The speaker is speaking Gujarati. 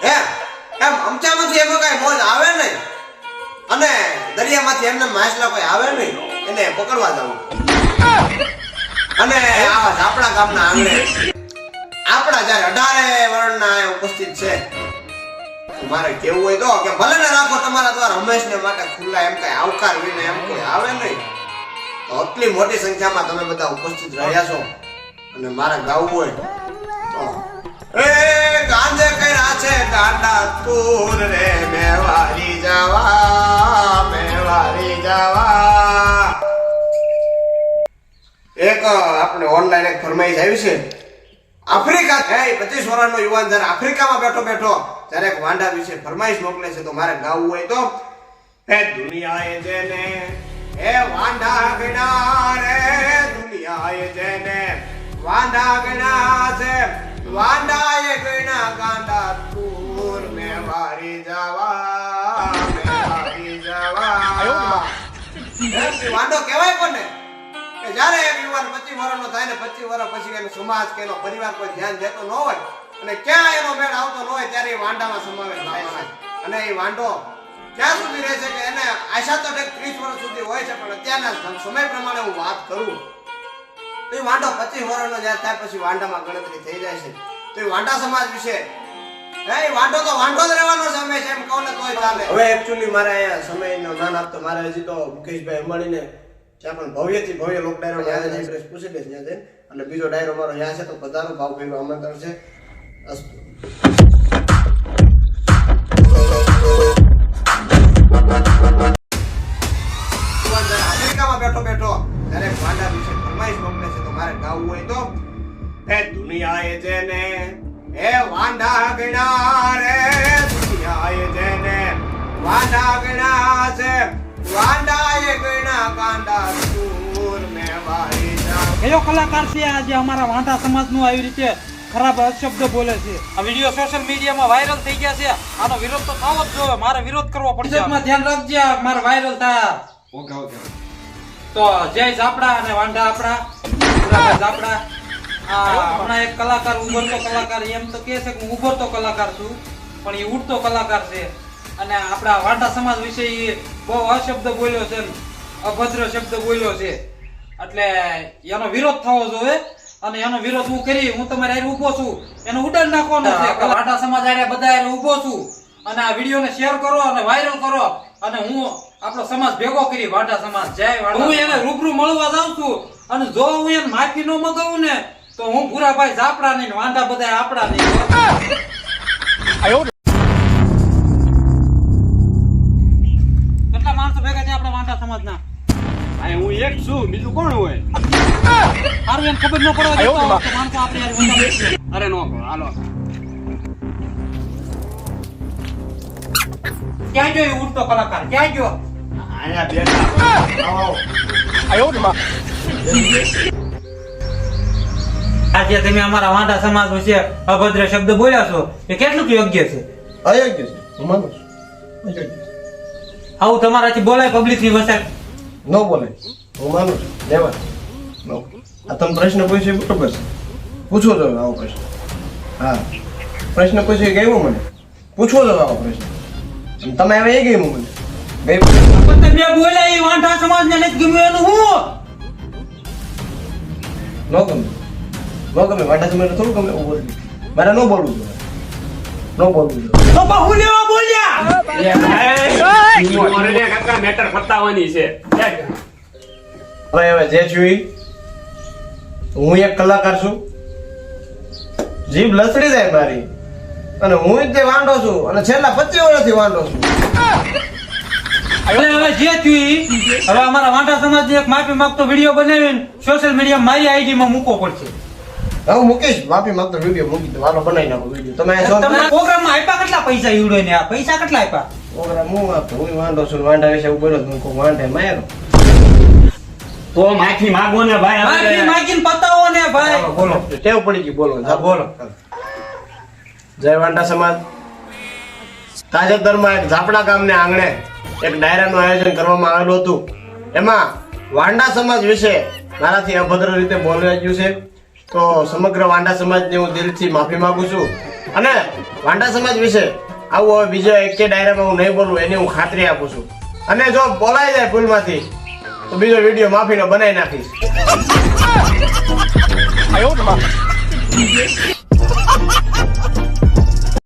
એમ અમચામાંથી એમાં કઈ મોજ આવે નહીં અને દરિયામાંથી એમને માછલા કોઈ આવે નહીં એને પકડવા જવું અને આવા આપણા ગામના આંગણે આપણા જ્યારે 18 વર્ણના ઉપસ્થિત છે મારે કેવું હોય તો કે ભલે ને રાખો તમારા દ્વાર હંમેશને માટે ખુલ્લા એમ કઈ આવકાર વિને એમ કોઈ આવે નહીં તો આટલી મોટી સંખ્યામાં તમે બધા ઉપસ્થિત રહ્યા છો અને મારે ગાવું હોય તો એ ગાંધે કર્યા છે ગાંડા તુર રે મેવારી જવા એક આપણે ઓનલાઈન એક ફરમાઈશ આવી છે આફ્રિકા 25 વર્ષનો યુવાન જ્યારે આફ્રિકામાં બેઠો જ્યારે એક વાંડા વિશે ફરમાઈશ મોકલે છે તો મારે ગાવું હોય તો એ દુનિયાએ જેને એ વાંડા ગણા રે દુનિયાએ જેને વાંડા ગણા છે વાંડાએ ગણા ગાંડા તુર મેવારી જવા વાંડો કહેવાય કોને કે જ્યારે એક યુવાન 25 વર્ષનો થાય ને 25 વર્ષ પછી એનો સમાજ કે એનો પરિવાર કોઈ ધ્યાન દેતો ન હોય અને ક્યાં એનો મેળ આવતો ન હોય ત્યારે એ વાંડામાં સમાવેશ થાય છે અને એ વાંડો ક્યાં સુધી રહે છે કે એને આશા તો 30 વર્ષ સુધી હોય છે પણ અત્યારના સમય પ્રમાણે હું વાત કરું તો એ વાંડો 25 વર્ષનો જ્યારે થાય પછી વાંડામાં ગણતરી થઈ જાય છે તો એ વાંડા સમાજ વિશે એ વાંડો તો વાંડો જ રહેવાનો છે હંમેશા એમ કહો ને તોય ચાલે હવે એકચ્યુઅલી મારે અહીંયા સમયનો નામ આપતો મારે હજી તો મુકેશભાઈ અંબાણીને ત્યાં પણ ભવ્યથી ભવ્ય લોક ડાયરો યાદ એડ્રેસ પૂછી દે ત્યાં જઈને અને બીજો ડાયરો મારો યાદ છે તો પધારો ભાવભાઈનું આમંત્રણ છે અસ્તુ અમેરિકામાં બેઠો ત્યારે વાંડા વિશે ફરમાઈશ મોકલે છે તો મારે ગાવું હોય તો એ દુનિયાએ જેને એ વાંડા ગણા રે દુનિયાએ જેને વાંડા ગણા છે વાંડાએ ગણા ગાંડા તુર મેવારી જવા કયો કલાકાર છે આજે અમારા વાંડા સમાજનું આવી રીતે ખરાબ શબ્દ બોલે છે આ વિડિયો સોશિયલ મીડિયામાં વાયરલ થઈ ગયા છે આનો વિરોધ તો થવો જ જોઈએ મારે વિરોધ કરવો પડશે માં ધ્યાન રાખજે મારે વાયરલ થાય ઓકે તો જય ઝાપડા અને વાંડા આપડા ઝાપડા હમણાં એક કલાકાર ઉભરતો કલાકાર એમ તો કહે છે કે હું ઉભરતો કલાકાર છું પણ એ ઉઠતો કલાકાર છે અને આપણા વાંડા સમાજ વિશે એ બહુ અશબ્દ બોલ્યો છે અભદ્ર શબ્દ બોલ્યો છે એટલે એનો વિરોધ થવો જોઈએ અને એનો વિરોધ હું કરી હું તમારે હારે ઊભો છું એનો ઉડાડ નાખવાનો છે વાંડા સમાજ હારે બધા હારે ઊભો છું અને આ વિડિયોને શેર કરો અને વાયરલ કરો અને હું આપણો સમાજ ભેગો કરી વાંડા સમાજ જય વાંડા હું એને રૂબરૂ મળવા જાઉં છું અને જો હું એને માફી ન મગાવું ને તો હું ભૂરાભાઈ ઝાપડા નહીં વાંડા બધા આપડા નહીં કેટલા માણસો ભેગા છે આપણા વાંડા સમાજના હું એક છું બીજું કોણ હોય હારું એમ ખબર ન પડવા દેતો તો માણસો આપણે યાર ઊંધા અરે નો હાલો ક્યાં ગયો એ ઉઠતો કલાકાર ક્યાં ગયો અહીંયા બેઠા આજે તમે અમારા વાંડા સમાજ વિશે અભદ્ર શબ્દ બોલ્યા છો એ કેટલું યોગ્ય છે અયોગ્ય છે હું માનું છું અયોગ્ય આવું તમારાથી બોલાય પબ્લિક ની વસે ન બોલે હું માનું છું લેવા નો આ તમે પ્રશ્ન પૂછ્યો બરોબર છે પૂછવો જોઈએ આવો પ્રશ્ન હા પ્રશ્ન પૂછ્યો ગયો મને પૂછવો જોઈએ આવો પ્રશ્ન તમે હવે એ ગયું મને પણ તમે બોલ્યા એ વાંડા સમાજ ને નથી ગમ્યું એનું હું ન ગમે વાંડા સમય થોડું ગમે એવું બોલવું મારે ન બોલવું જોઈએ ન બોલવું જોઈએ તો બહુ લેવા બોલ્યા મેટર પતાવવાની છે હવે જે છું હું એક કલાકાર છું જીભ લસડી જાય મારી અને હું જ તે વાંઢો છું અને છેલ્લા 25 વર્ષથી વાંઢો છું હવે જે થયું હવે અમારા વાંડા સમાજ એક માફી માંગતો વિડીયો બનાવીને સોશિયલ મીડિયા મારી આઈડી માં મૂકવો પડશે હું મુકેશ માફી માંગતો વિડીયો મૂકી દો હાલો બનાવી નાખો વિડીયો તમે પ્રોગ્રામ માં આપ્યા કેટલા પૈસા ઈવડો ને આ પૈસા કેટલા આપ્યા પ્રોગ્રામ હું આપતો હું વાંઢો છું વાંઢા વિશે હું બોલ્યો હું કોઈ વાંઢે માર્યો તો માફી માંગો ને ભાઈ માફી માંગીને પતાવો ને ભાઈ બોલો ટેવ પડી ગઈ બોલો હા બોલો જય વાંઢા સમાજ તાજેતરમાં એક ઝાપડા ગામને આંગણે એક ડાયરાનું આયોજન કરવામાં આવેલું હતું એમાં વાંઢા સમાજ વિશે મારાથી અભદ્ર રીતે બોલાઈ ગયું છે તો સમગ્ર વાંઢા સમાજની હું દિલથી માફી માંગુ છું અને વાંઢા સમાજ વિશે આવું હવે બીજો એક કે ડાયરામાં હું નહીં બોલું એની હું ખાતરી આપું છું. અને જો બોલાઈ જાય ભૂલમાંથી તો બીજો વિડીયો માફીનો બનાવી નાખીશ.